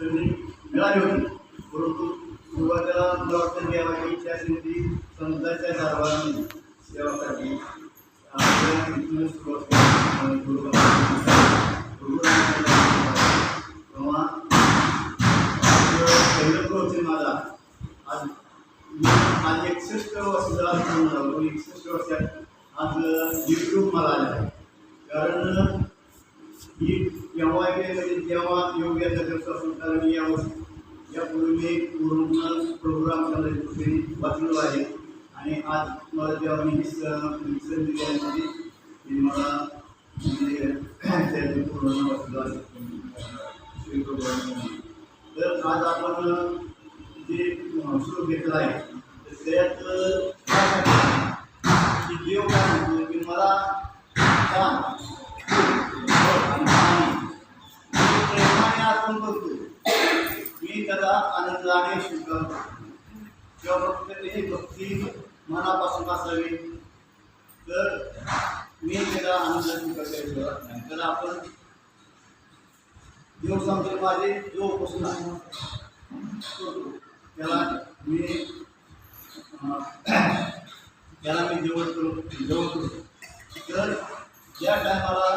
संधी मिळाली होती, परंतु सुरुवातीला मला वाटतं देवाची इच्छा असेल ती समजायच्या सर्वांनी सेवासाठी सुरुवात केली तेव्हा पहिलं कोर्स माझा आज आज 61 वर्ष झालं 61 वर्षात आज यूट्यूब मला आलं आहे. कारण ही केव्हा जेव्हा योग्य दर्शक कारण यापूर्वी मी पूर्ण प्रोग्राम वाचलो आहे आणि आज मला जेव्हा मी संधी देण्यासाठी मला पूर्ण वाचलो आहे. तर आज आपण जे सुरू घेतलं आहे त्यात देव काय म्हणतो की मला प्रेमाने अर्पण करतो, मी त्याला आनंदाने स्वीकारतो. किंवा फक्त त्याची भक्ती मनापासून असावी तर मी त्याला आनंदाने स्वीकारतो नाही. तर आपण देव सांगतो माझे जो उपासना त्याला मी जवळ करतो. तर ज्या टायमाला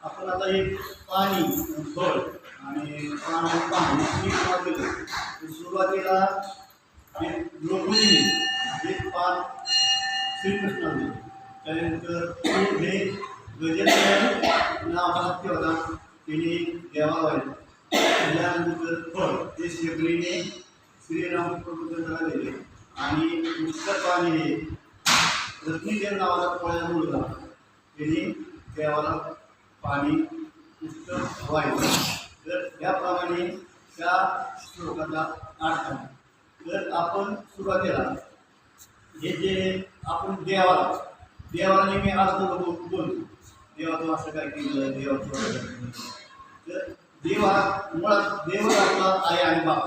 आपण आता एक पाणी फळ आणि पाणी सुरुवातीला द्रौपदी हे पान श्रीकृष्णाने त्यानंतर हे गजेंद्र नावाचा होता त्याने देवाला वाहिलं. त्यानंतर फळ ते शेगडीने श्रीरामचंद्राला दिले आणि पुष्कर पाणी हे रत्नीदेव नावाचा फळ्या मुलगा त्यांनी देवाला पाणी पुष्कर वाहिलं. तर याप्रमाणे त्या श्लोकाचा अर्थ आहे. तर आपण सुरुवातीला हे जे आपण देवाला नेहमी अर्थ बोलतो, देवाचं असं काय केलं, देवाचं तर देव हा मुळात देवच आपला आई आणि बाप.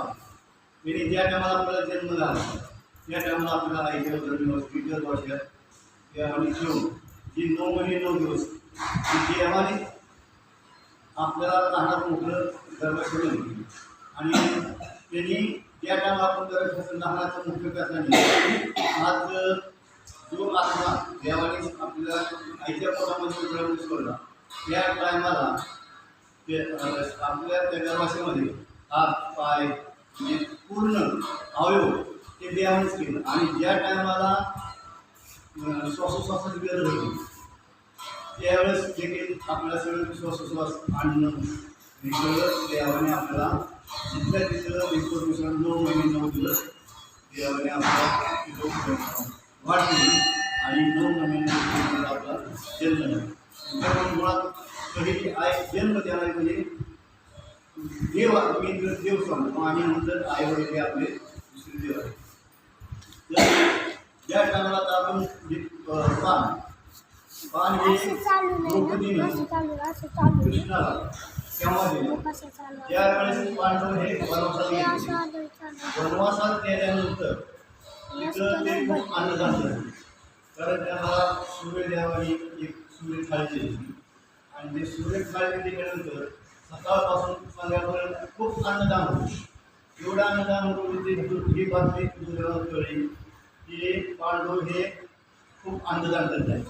त्यांनी ज्या टायमाला आपल्याला जन्म झाला त्या टायमाला आपल्याला आईच्या दर वर्षात देवाने ठेवून जी 9 महिने 9 दिवस देवाने आपल्याला लहानात मोठं गर्भ ठेवलं आणि त्यांनी ज्या टायमाला आपण लहानाचं मुख्य करताना आज जो आत्मा देवाने आपल्याला आईच्या पोटामध्ये सोडला त्या टायमाला ते आपल्या त्या गर्भाशयामध्ये हात पाय म्हणजे पूर्ण अवयव ते देवानेच केलं. आणि ज्या टायमाला श्वासोश्वासाची गरज होती त्यावेळेस देखील आपल्याला सगळं श्वासोश्वास आणणं हे सगळं देवाने आपल्याला जिथल्या तिथं इन्फॉर्मेशन 9 महिने 9 दिवस देवाने आपल्याला वाढली आणि 9 महिने आपला जन्म झाला. त्यामुळे मुळात कधी आई जन्म देणारे म्हणजे देव मी देव सांगतो आणि नंतर आई वडील आपले दुसरे देव आहे. तर ज्या टायमाला आता आपण पान हे द्रौपदीने कृष्णाला केव्हा दिलं त्यावेळेस पांडव हे वनवासात गेले. वनवासात गेल्यानंतर तिथं ते खूप आनंदात झाले कारण त्याला सूर्यदेवाने एक सूर्य थाळी दिली आणि ते सूर्य थाळी दिल्यानंतर सकाळपासून संध्याकाळपर्यंत खूप अन्नदान होतं. एवढं अन्नदान होतं ते ही बातमी कळली की पांडव हे खूप अन्नदान करत आहेत.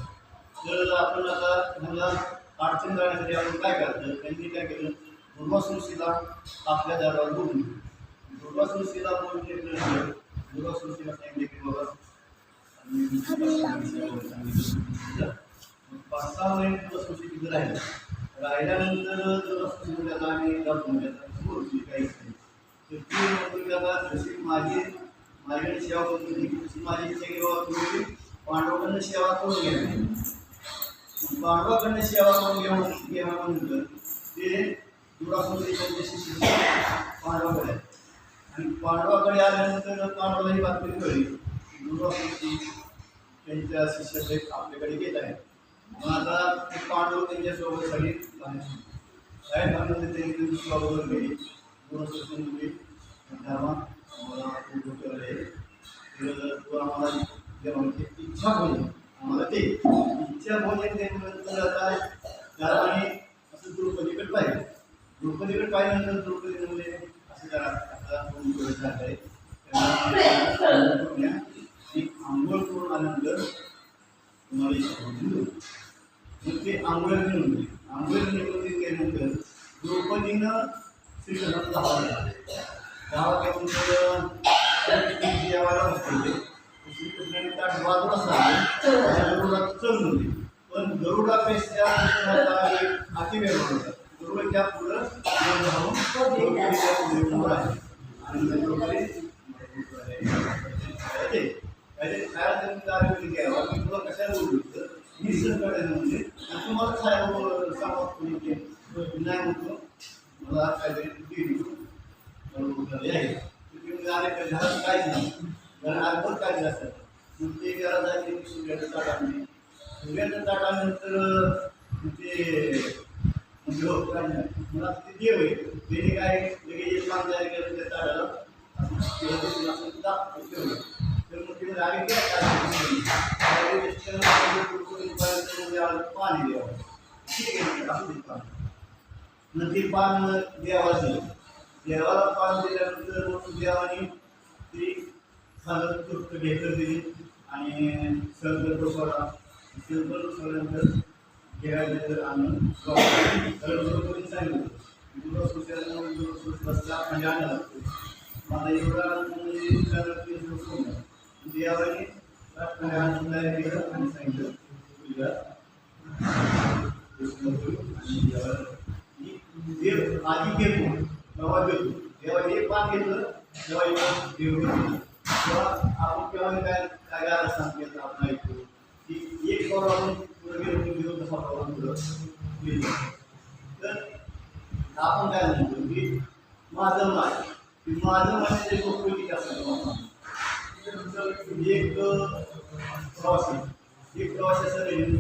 तर आपण आता ह्याला अडचण जाण्यासाठी आपण काय करतो त्यांनी काय केलं दुर्वासृषीला आपल्या दरबारात बोलून दुर्वासृषीला बोलून घेतल्यानंतर दुर्वासृषीला सांगितले की बाबा 5-6 महिने दुर्वासृषी तिथे राहिल्यानंतर दुर्वासृषीला आणि दाखवून देतात काहीच नाही. तर ती म्हणून आता जशी माझ्याकडे सेवा करत होती तशी माझी इच्छा की बाबा तुम्ही पांडवांकडनं सेवा करून घ्या. पांडवाकडनं सेवा करून घ्याल्यानंतर ते दुर्वासृषी त्यांचे शिष्य पांडवाकडे आणि पांडवाकडे आल्यानंतर पांडवाला ही बातमी कळली दुर्वासृषी त्यांच्या शिष्यासहित आपल्याकडे येत आहे. मग आता ते पांडव त्यांच्यासोबत सगळी काय म्हणून त्यांनी स्वागत केली. दुर्वासृषी धर्मा मला तू आम्हाला जेवणाची इच्छा होईल आम्हाला ते इच्छा भोजन त्यानंतर आता आणि असं द्रौपदीकडे पाहिजे. द्रौपदीकडे पाहिल्यानंतर द्रौपदी म्हणजे आहे आंघोळ करून आल्यानंतर तुम्हाला मग ते आंघोळ निघून आंघोळ निघून गेल्यानंतर द्रौपदीनं श्रीकृष्णाला धावा घेऊन जेवायला बसले श्रीकृष्णाने ताट बाजूला सांगले गरुडात चढून होते पण गरुडापेक्षा एक अतिवेळ होता गरुडाच्या पुढं घ्यावा मी तुला कशाला बोलतो निसर्गाकडे म्हणजे तुम्हाला खायला सांगत नाही म्हणतो मला काहीतरी आहे काहीच नाही कारण आजवर काय असतात मग ते घरात जायचे सूर्याचं ताट आणले सूर्याचं ताट आल्यानंतर ते मला ते देव आहे त्याने काय लगेच काम तयार केलं त्या ताटाला ठेवलं तर मग तिथे आम्ही पाणी द्यावं ठीक आहे नंतर पान देवाला दिलं देवाला पान दिल्यानंतर मग देवाने ती साधन तृप्त ढेकर दिली आणि सर्व बसवला सर्व बसवल्यानंतर घेरायला आणून बरोबर सांगितलं तुला बसला म्हणजे आणला लागतो माझा एवढा देवाने आणून तयार केलं आणि सांगितलं तुझ्या देव आधी घेतो तेव्हा घेतो तेव्हा हे पान घेतलं तेव्हा देव घेतो तेव्हा आपण केव्हा काय काय गायला सांगितलं आपण ऐकतो की एक पाऊल आपण पुढे गेलो घेऊन तसा पाऊल पुढं गेलो तर आपण काय म्हणतो की माझं माय की माझं म्हणजे ते गोष्टी असतात एक प्रवासाचं रेल्वे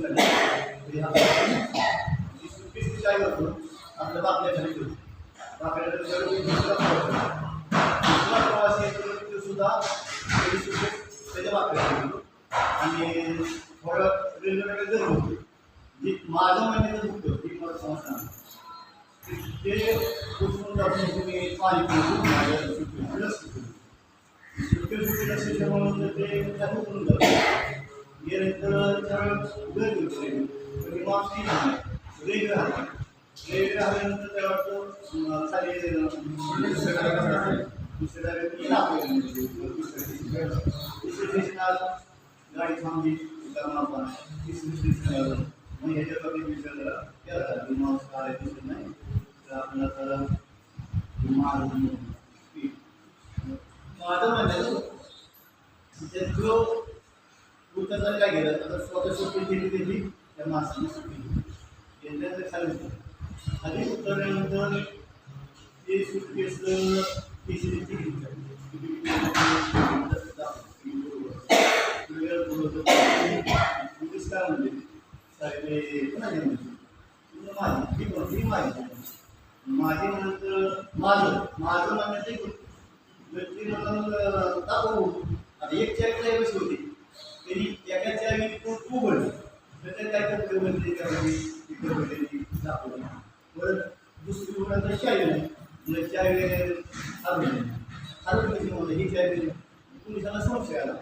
सुट्टीची काय करतो आपल्या बापल्याकडे घेतो बापल्याकडे दुसरा प्रवास येतो सुद्धा त्याच्या बापल्याकडे घेतो आणि थोडं रेल्वेकडे जर होतो जी माझं म्हणजे दुखतं ती मला समजणार ते पुसून जाऊन तुम्ही पाणी पिऊन माझ्या सुट्टी नसेल म्हणून ते चालू करून जातं गेल्यानंतर घर घेतो मागची रेल्वे राहते रेल्वे राहिल्यानंतर त्या वाटतं खाली दुसऱ्या गाडी थांबली तिसरी स्टेशन आलं मग ह्याच्यामध्ये विचारला केला माणूस काय दिसत नाही तर आपल्याला माझं म्हणणं जो पुस्तकाला काय गेलं आता स्वतः सुट्टी दिली दिली त्या माणसाने सुट्टी घेतल्यानंतर खाली खाली उतरल्यानंतर ते सुटकेसं तिसरी काय म्हणजे साहेब माझी म्हणत माझं म्हणणं ते व्यक्ती म्हणून दाखवू आता एक चावीला बस होती त्यांनी एका चावी तू उघडली तर काय करते दाखवली परत दुसरी उघडा चावी नाही म्हणजे चावी हरवली कशी म्हणलं ही चावी पोलिसांना संशय आला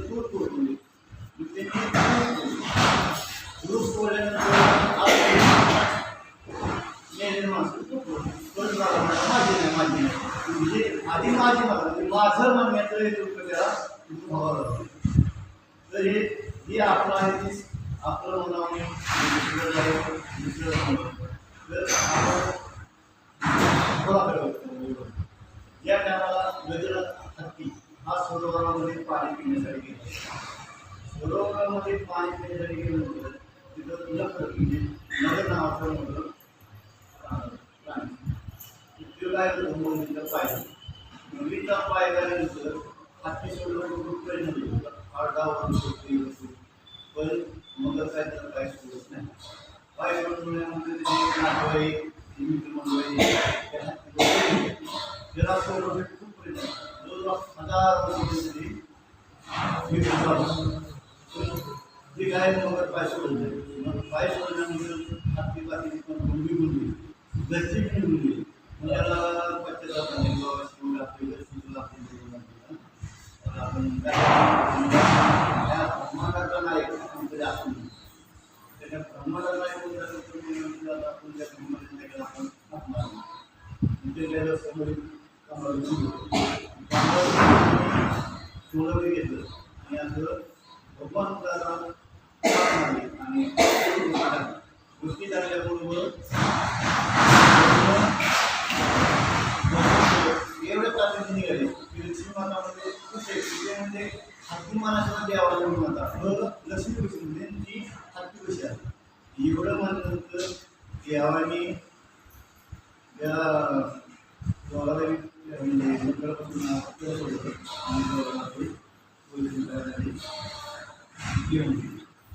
तोड तोडली त्यांनी रोज तोडल्यानंतर माझी म्हणजे आधी माझी माझं म्हणण्याचं हे त्याला तर हे आपलं आहे की आपलं म्हणावं दुसरं तर आपण या टायमाला गजर हत्ती हा सरोवरामध्ये पाणी पिण्यासाठी गेला सरोवरामध्ये पाणी पिण्यासाठी गेल्यानंतर तिथं म्हणजे नगर नावाचं म्हटलं काय मुलीचा पाय मुलीचा पाय झाल्यानंतर हाती सोडून आरडावर पण मग काय तर काय सोडत नाही पाय सोडण्यामध्ये त्याला सोडून खूप जवळपास 1000 ते काय मग पाय सोडून जाईल मग पाय सोडल्यानंतर हाती बाकी पण गुंडी गुंडी घरची पण गुंडी त्याला पच्चीस शिवला ब्रह्मांडाचा नायक म्हणजे आपण त्याच्या ब्रह्मांडाचा नायक आपण त्या ब्रह्मांडाकडे आपण म्हणजे समोर सोडवले घेतलं आणि असं भगवान आणि गोष्टी लागल्याबरोबर एवढं प्राधान्य निघाले की लक्ष्मी मातामध्ये खुश म्हणजे हत्तीमानाच्या देवाला म्हणून म्हणतात लक्ष्मी कशी म्हणजे ती हत्ती कशी आहे एवढं म्हणलं होतं देवाने त्या देवाला म्हणजे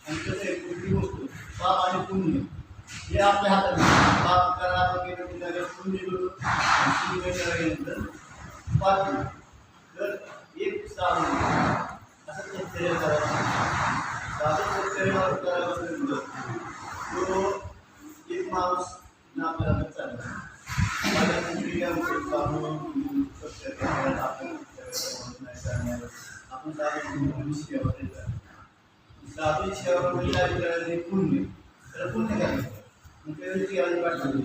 आणि कसं आहे कुठली गोष्ट पाप आणि पुण्य हे आपल्या हातात पाप करायला गेलं पुण्य करून केल्यानंतर पाप तर एक साधन असं शेतकरी करायचं साधन शेतकरी करायला तो एक माणूस आपल्याला चालला आपण साधू सेवा म्हणजे पुण्य तर पुण्य करायचं मग त्यावेळी यायला पाठवली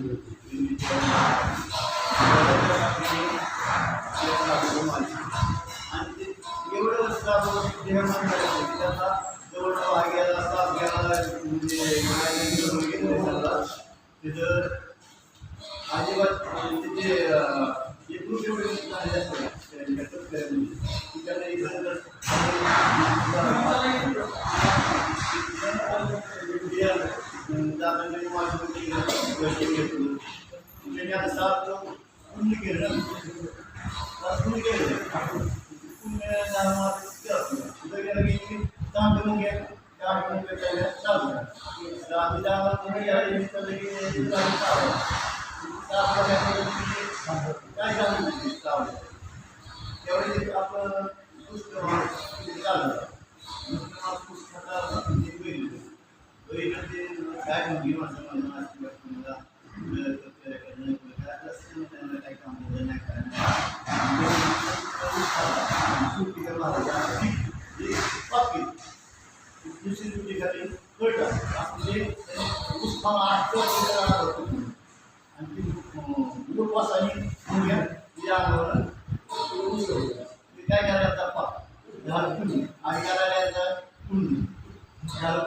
आणि ते एवढं साधू देवाला करायचं की त्याचा जवळ भाग्याला साप घ्यायला म्हणजे तिथं अजिबात तिथे एकूण जेवढे झाले काय झालं त्यावेळी आपण काय मुलगी माणसं काय काम नाही दुसरी सुट्टी खाली कळतात म्हणजे आणि ती उपवासाने मुलग्या आंदोलन काय करायला पाप झालं पुण्य आणि करायला पुण्य झालं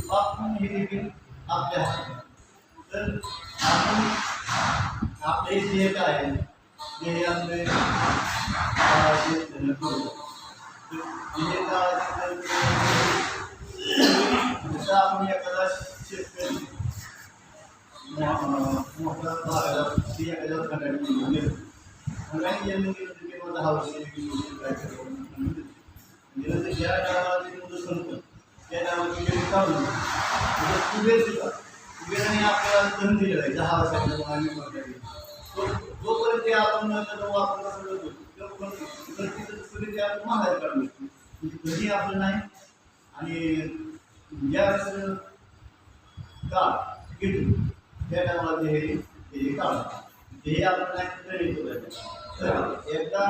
पाप पुण्य हे देखील आपल्या हातात तर आपण आपले जे काय आहे ते आपले जसं आपण एखादा शेतकरी मोठा भागाला ती एखाद्यावर खंडाळी गेलो खंडाळी गेलं की माझा हा वर्ष म्हणजे ज्या गावाला ते मुलं संपत त्या गावाची काढून कुबेर सुद्धा कुबेराने आपल्याला धन दिलेला आहे 10 वर्षाच्या आम्ही जोपर्यंत ते आपण आपण कसं करतो तोपर्यंत ते आपण महागाई काढू शकतो कधी आपलं नाही आणि ज्यावेळेस काळ घेतो त्या टायमाला हे काळ हे आपण नाही एकदा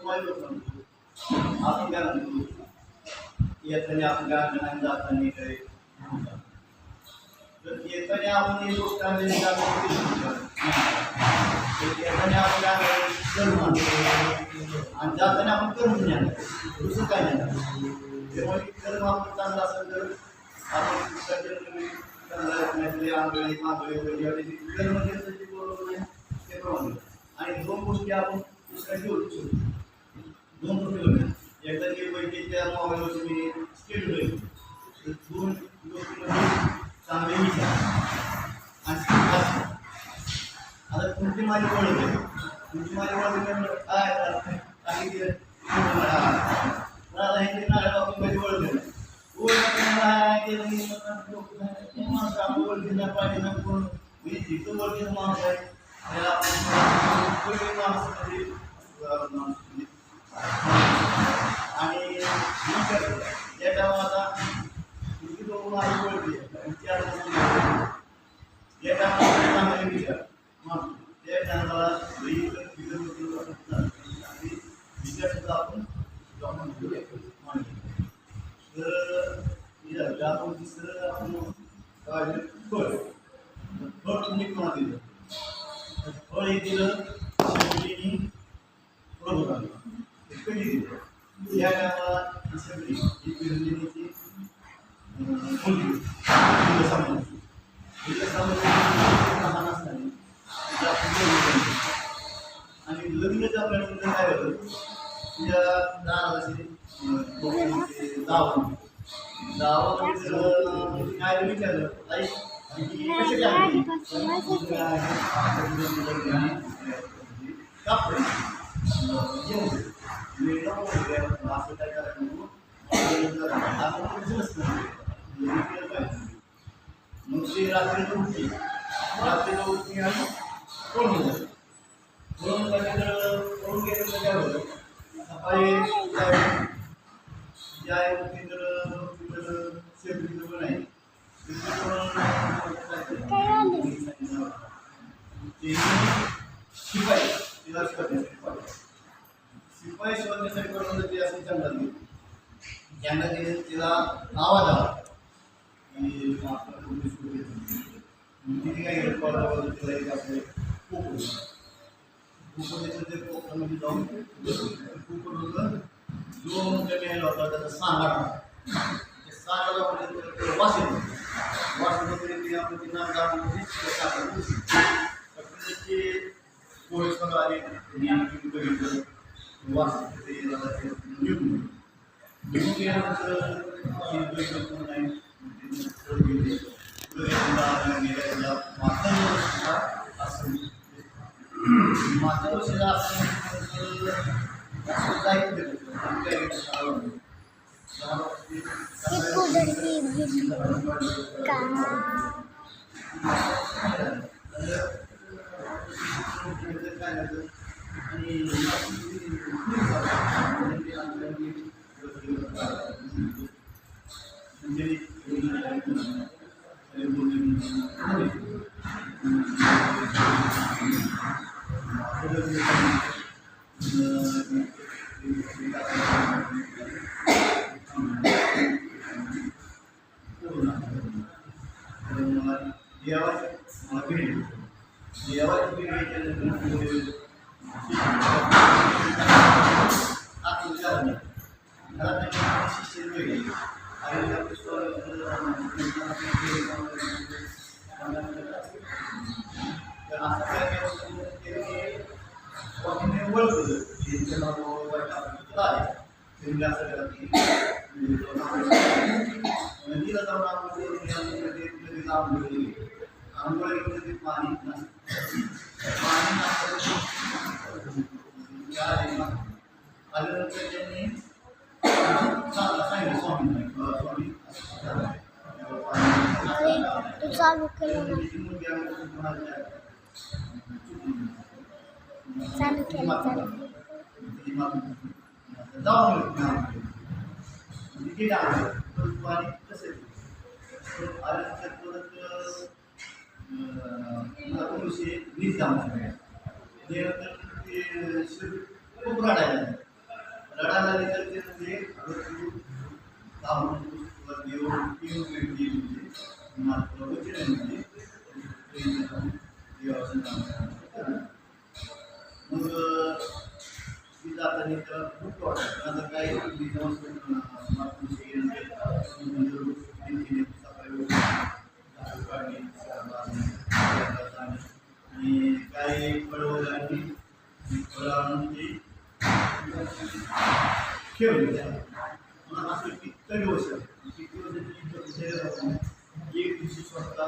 तुम्हाला सांगतो आपण काय म्हणतो येताना आपण काय नाही जाताना काही तर येताना आपण एक गोष्ट येताना आपण काय कर्म आणि जाताना आपण कर्म नाही दुसरं काय नाही त्यामुळे कर्म आपण चांगलं असेल तर आपण आंगळे मागळे वगैरे कर्म जे बरोबर नाही ते प्रमाणे आणि 2 गोष्टी आपण दुसऱ्याची ओळखू शकतो 2 गोष्टी एकदा की वैद्यकीय मोबाईलवर मी स्किल होईल तर 2 गोष्टीमध्ये चांगले विचार आणि आता तुमची माझी ओळख आहे तुमची माझी ओळख काय काही मला हे नाळ्यापासून माझी ओळख आहे ओळखीला पाहिजे ना कोण मी तिथं ओळखीचं माणूस आहे त्याला आणि या टायमाला आता तुमची दोघं माझी ओळखी या टायमाला चांगले विचार मग त्या टायमाला विचार सुद्धा आपण तर आपण तिसरं आपण फळ फळ तुम्ही कोणा दिलं फळ हे दिलं शेवटीने प्रभू कधी दिलं या गावाला सगळी ही बिर्जनीची मुलगी लहान असताना आणि लग्न आपल्यानंतर काय होतं तुझ्या दाराशी काय विचारलं आई कशी असं काय करायचं मग ते रात्रीला उठली आणि पळून गेलं पळून गेलं काय होतं सकाळी ज्या शेवटी पण आहे शिपाई तिला शिपाई शोधण्यासाठी करून ते असं जंगलात गेली जंगलात गेले तिला आवाज आला की तिथे काय केलं तिला एक आपले कुकरमध्ये कोकणामध्ये जाऊन कुकर होतं जो मिळाला होता त्याचा सांगाडा सांगाडा वास येतो वास वगैरे आपण ती नाम जाऊन पोळी सगळं आले बघितलं वास निघून गेल्यानंतर मागच्या वर्षीला चालू केलं खूप रडायला तर ते मग तिथं आता खूप वाटतं काही आणि काही फळवलं आणि फळांची खेळली मला असं किती वर्ष एक दिवशी स्वतः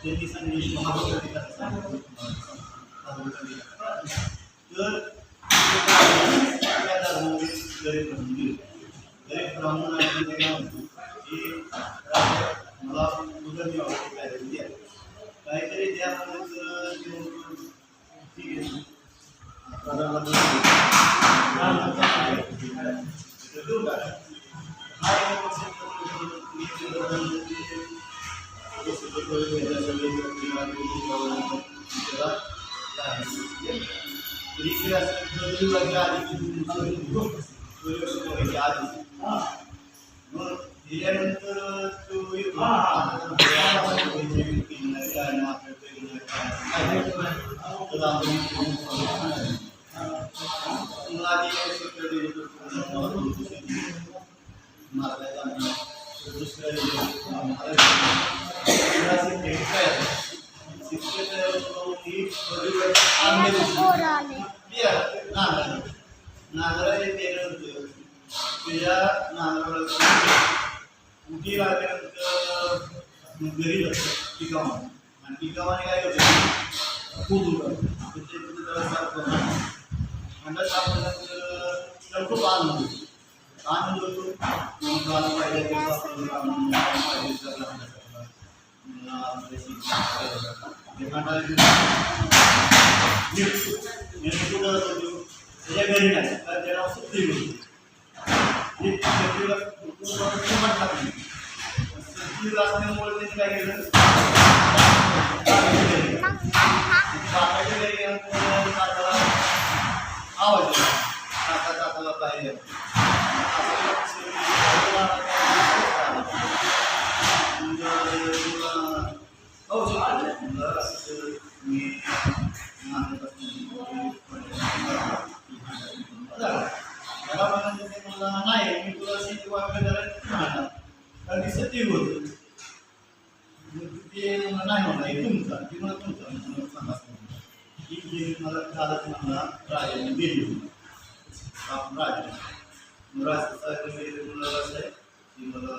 त्यांनी सांगितले तर गरीब ब्राह्मण मला उदरनिर्वाह काहीतरी त्यामध्ये ठीक आहे दिल्यानंतर नांगराचे केल्यानंतर तुझ्या नांगराला उठी लागल्यानंतर घरी जातो पिकावाने आणि पिकावाने काय करतो खूप अंडा सापडल्यानंतर खूप आनंद होतो त्याच्या घरी नाही तर त्याला सुट्टी होती सुट्टी असल्यामुळे त्यांनी काय केलं काकाच्या घरी आवाज काका काकाला पाहिजे नाही मी तुला शेती सती होत ते नाही म्हणा तुमचा ती मला तुमचा मला चालत म्हणला राजाने दिली होती राजा ती मला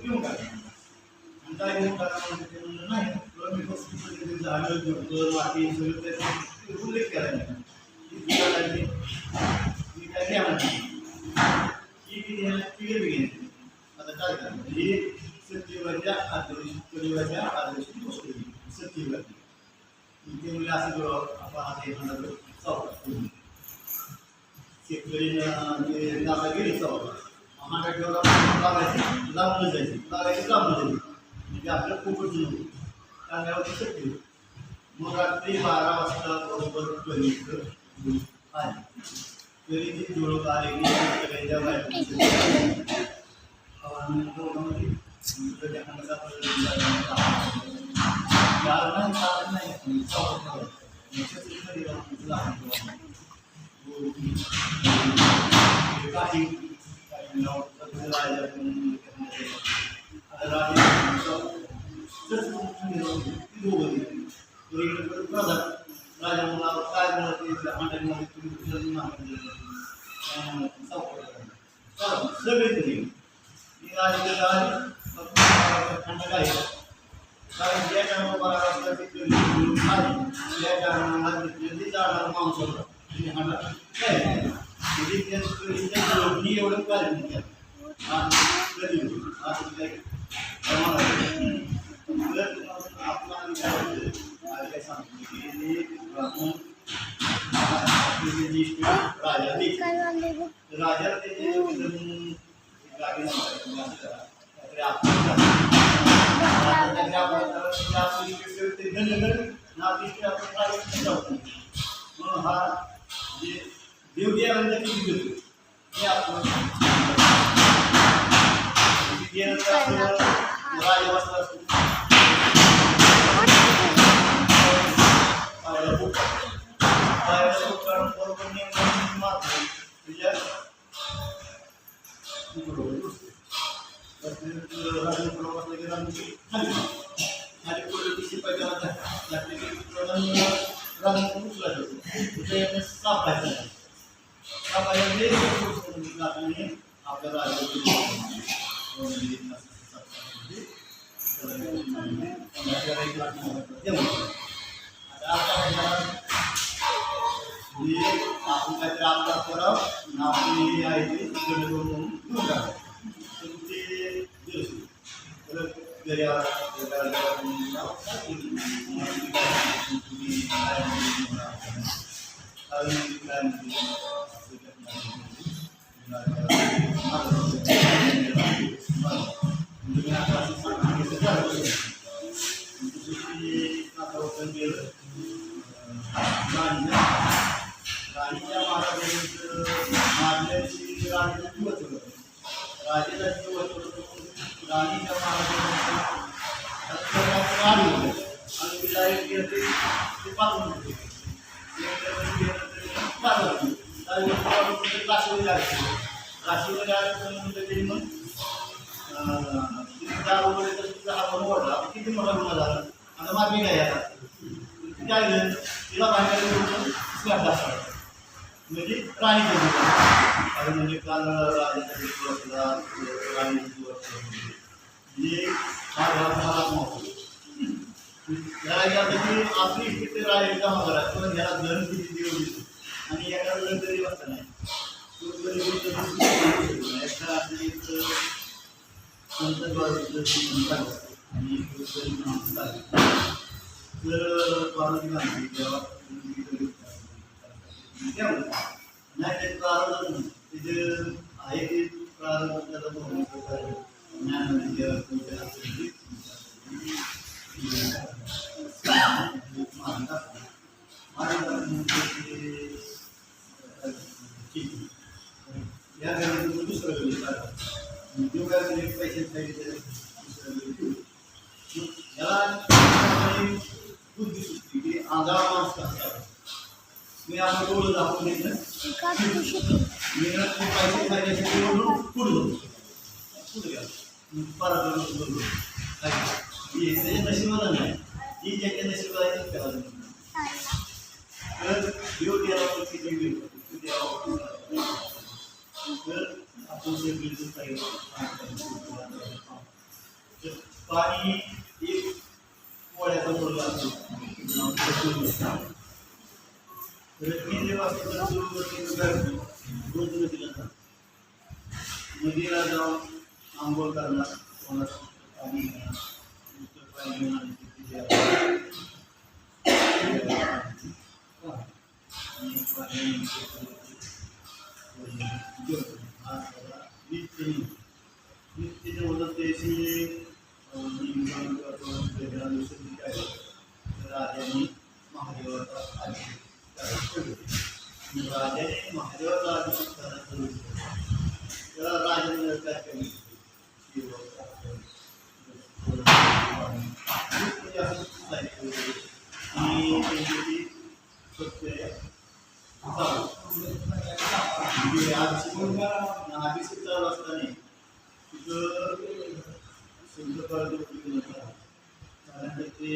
घेऊन काय घेऊन टाका नाही तुला मी झाडं झुडकं माती सगळं उल्लेख करायला मी काय घ्या म्हणते आता काय करायचं ही सत्यवाच्या आदर्श गोष्ट सत्यवादी ते म्हणजे असं करू आपण आता एखादा चौकात शेतकरी नाका गेली चौकात आम्हाला ठेवला लागायची लांबून जायची म्हणजे आपल्याला खूपच नव्हतं त्यामुळे सत्य मग रात्री 12 वाजता बरोबर गणित आले तरी ती जुळत आले की शेतकऱ्याच्या राजा मला काय सगळे तरी थंड काय कारण ज्या टायमा 12 वाजता त्या टायमाला जाणार माणूस होता मी एवढं काय राजा हा देवदिया किती देतो हे आपण राजवासला असतो आपल्या आपण काहीतरी आपला करावं आपली आहे ती म्हणून घेऊन टाका तुमचे घरी राणीच्या महाराजांचं मारल्याची राणीचा दिवस होता राजेचा दिवस होतो राणीच्या महाराजांचं गाडी होतं आणि तिला एक गेलं ते पाठवून होते काशीमध्ये आले काशीमध्ये आल्यानंतर त्यांनी मग दार वगैरे तर तिचा हा ओढला किती मोठा गुन्हा झाला आता मागणी काय आता काय झालं तिला बाहेर म्हणजे राणीचं दिवस म्हणजे काल राजाचा दिवस राणीचा दिवस म्हणजे हा घरात मोठा याला आता की आपली इथे राजाचा मगर आहे पण ह्याला धन किती दिवस आणि एखादा जण तरी वाचता नाही तो तरी एका आपली आणि जर पार्वती गांधी तेव्हा नाही ते प्रारंभ तिथे आहे ते प्रारंभ त्याचा या घरातून दुसरं पैसे याला बुद्धी सुचली की आंधळा माणूस कसा मी आपण डोळं दाखवून घेतलं पैसे खायच्यासाठी पुढे पुढे घ्या परत त्याच्या नशिबाला नाही ही ज्याच्या नशिबाला आहे त्याला तर देव द्यायला किती तर आपण पाणी एक पोळ्याचा बोलला असतो तर तीन दिवस नदीला जाऊन आंघोळ करणार कोणाचं पाणी नित्य होतं त्याची राजाने महादेवाचा राजाने महादेवाचा अभिषेक करायला सुरू केला त्याला राजाने काय केली आणि त्यांची सत्य अभिषेक चालू असताना तिथं संत कारण ते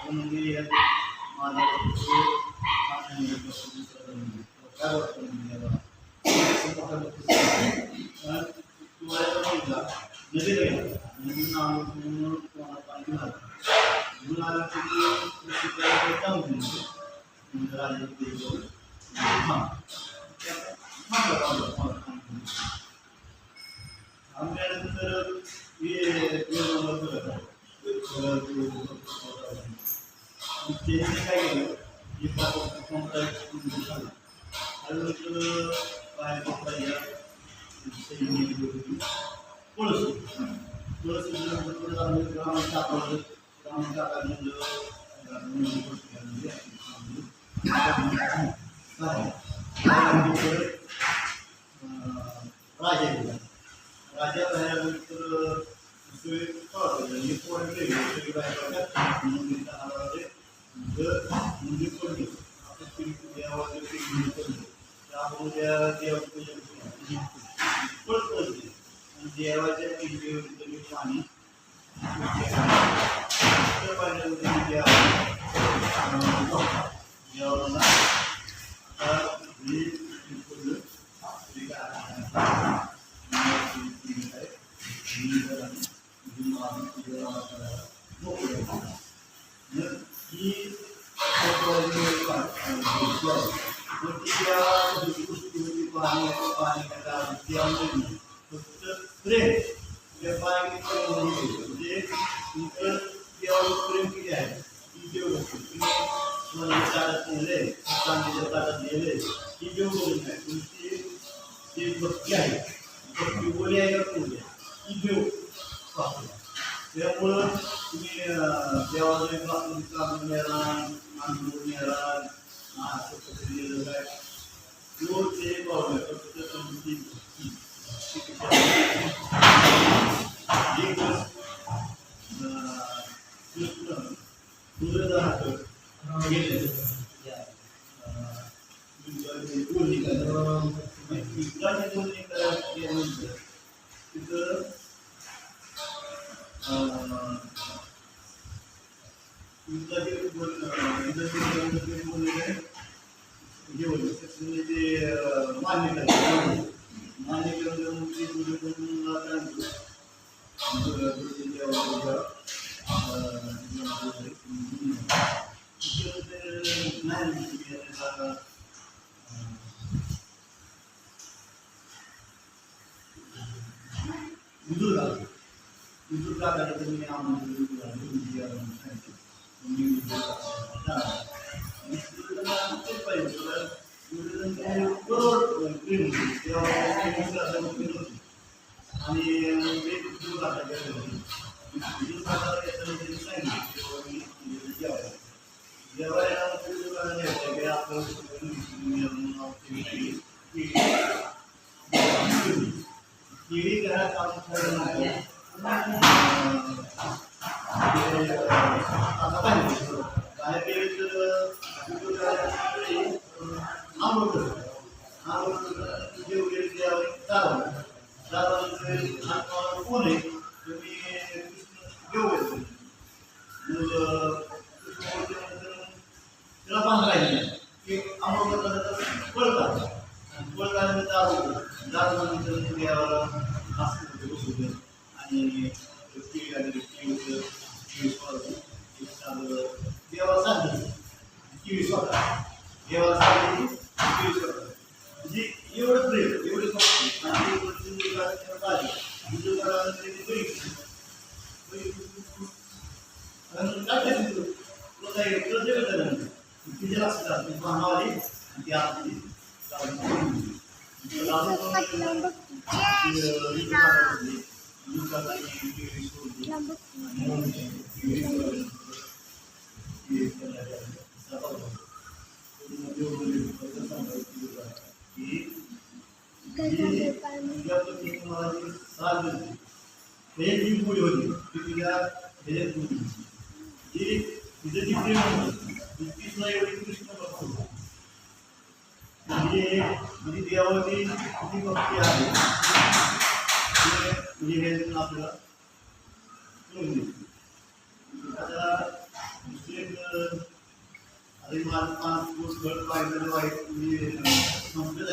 म्हणजे माझा नदीला गेला नदीला पाणी झालं म्हणून आलं की आमच्यानंतर काय केलं बाहेर तुळस तुळस राजा राजा बाहेरनंतर मंदिर पडले देवाचे त्यामुळे देवापूजन पडत पडते आणि देवाच्या पिंडीवरती पाणी देवाला मग ती देवाला गोष्टी होती पाणी फक्त प्रेम त्या पाणी म्हणजे तुमचं देवावर प्रेम किती आहे ती देव सोन्याच्या ताटात नेले चांदीच्या ताटात नेले ती देव बोलत नाही तुमची जी भक्ती आहे भक्ती बोली आहे का बोली आहे ती देव पाहतो त्यामुळं तुम्ही देवाला काम मिळाला आंदोलन मिळाला असं कसं काय तो ते पाहू फक्त तुमची मान्य देवाची किती भक्ती आहे आपल्याला आता अरे माझं 5 दिवस घर पाहिलं वाईट संपलं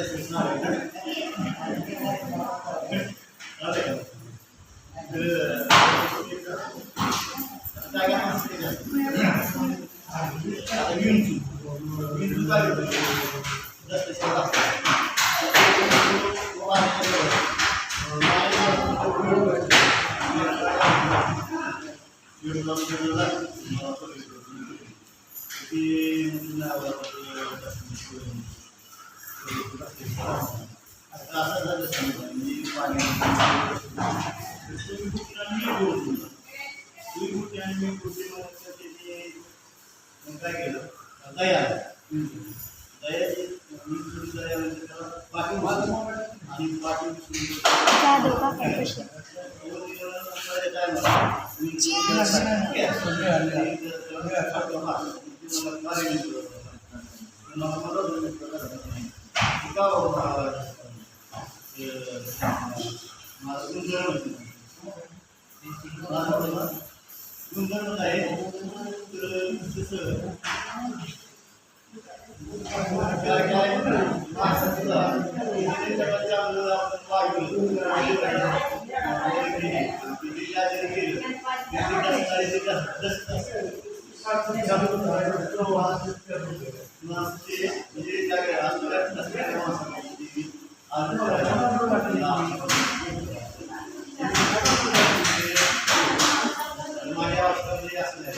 माझ्या अवस्थेमध्ये असले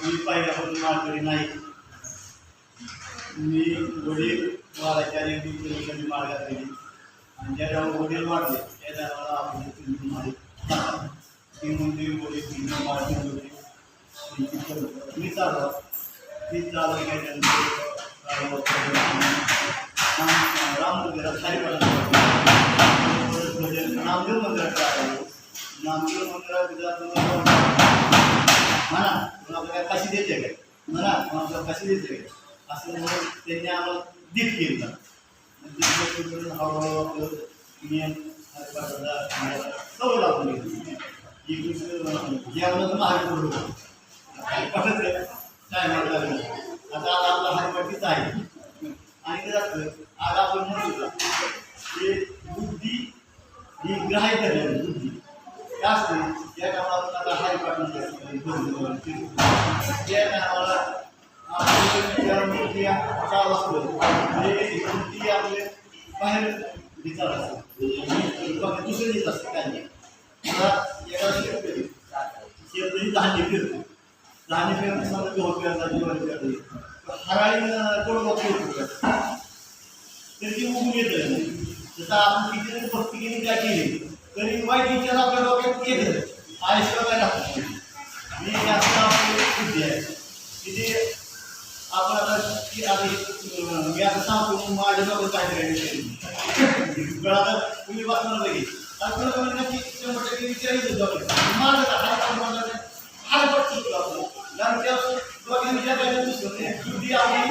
मी पहिल्यापासून माळकरी नाही. मी वडील वाराचार्य दिवशी माळ घातलेली आणि ज्या वडील वाढले त्या टायमाला आपण माळी ती म्हणजे वडील तीन माळ होते मी चालू ती चालू राम मंदिरात नामदेव मंदिरात नामदेव मंदिरात म्हणा आपल्याला कशी देते काय म्हणा आपल्याला कशी देते काय असं म्हणून त्यांनी आम्हाला दीप केलं. हळूहळू आपलं नियम सवय लागून गेली. जेवणाचं महाग पडलो काय म्हटलं आता आपला हरिपट्टीच आहे आणि ते जातं आज आपण म्हणतो ते बुद्धी ही ग्राह्य धरलेली बुद्धी काय असते या कामाला आपण आता हरिपाठ त्या कामाला चालू असलं म्हणजे आपले बाहेर विचार असतात दुसरे देत असते काय नाही मला एका शेतकरी धान्य फिरतो धान्य फिरतो समजा गहू फिरता ज्वारी फिरते हराळी कोण तर ती उगून येतं जसं आपण किती जरी भक्ती केली काय केली तरी वाईट विचार आपल्या डोक्यात येतं आयुष्य काय राहतो. मी जास्त आपली बुद्धी आहे की आपण आता मी आता सांगतो माझ्या डोक्यात काय करायचं आता तुम्ही वाचणार लगेच आणि नक्की 100% विचारायचं डोक्यात माझं हार पडतो आपलं कारण त्या डोक्यात विचार करायचं दुसरं बुद्धी आपली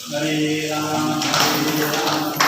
हरे राम हरे राम